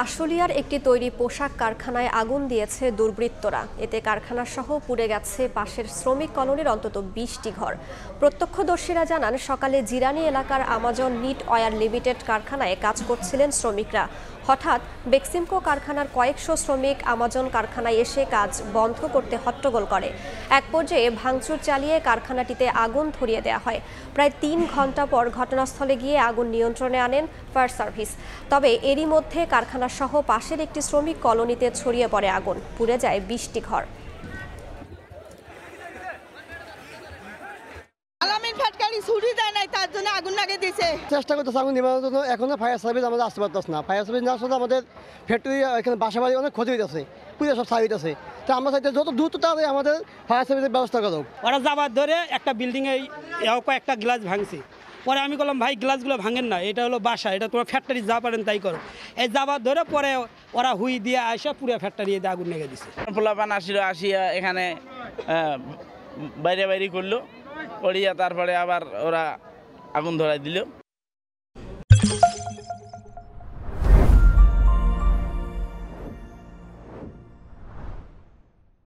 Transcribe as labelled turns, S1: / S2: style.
S1: আশুলিয়ার একটি তৈরি পোশাক কারখানায় আগুন দিয়েছে দুর্বৃত্তরা। এতে কারখানা সহ পুড়ে গেছে পাশের শ্রমিক কলোনির অন্তত ২০টি ঘর। প্রত্যক্ষদর্শীরা জানান, সকালে জিরানী এলাকার আমাজন নিট ওয়্যার লিমিটেড কারখানায় কাজ করছিলেন শ্রমিকরা। হঠাৎ বেক্সিমকো কারখানার কয়েকশো শ্রমিক আমাজন কারখানায় এসে কাজ বন্ধ করতে হট্টগোল করে। এক পর্যায়ে ভাঙচুর চালিয়ে কারখানাটিতে আগুন ধরিয়ে দেওয়া হয়। প্রায় ৩ ঘন্টা পর ঘটনাস্থলে গিয়ে আগুন নিয়ন্ত্রণে আনেন ফায়ার সার্ভিস। তবে এরই মধ্যে কারখানা সহ পাশের একটি শ্রমিক কলোনিতে ছড়িয়ে পড়ে আগুন, পুড়ে যায় ২০টি ঘর।
S2: চেষ্টা করতেছে আগুন নিবানোর জন্য, এখনো ফায়ার সার্ভিস আমাদের আসতে পারতেছে না। ফায়ার সার্ভিস না আসলে আমাদের ফ্যাক্টরি এখানে বাসা বাড়ি অনেক ক্ষতি হইতেছে, পুরো সব সাইড আছে। তো আমরা চাইতে যত দ্রুত তাড়াতাড়ি আমাদের ফায়ার সার্ভিসের ব্যবস্থা করুক।
S3: ওরা যাবার ধরে একটা বিল্ডিংয়ে কয়েকটা গ্লাস ভাঙছে। পরে আমি বললাম, ভাই গ্লাসগুলো ভাঙেন না, এটা হলো বাসা, এটা তোমার ফ্যাক্টরি যা পারেন তাই করো। এই যাবার ধরে পরে ওরা হুই দিয়ে আসা পুরো ফ্যাক্টরি আগুন লেগে দিচ্ছে।
S4: পোলাপান আসিয়া এখানে বাইরে করলো, করিয়া তারপরে আবার ওরা আগুন ধরাই দিল।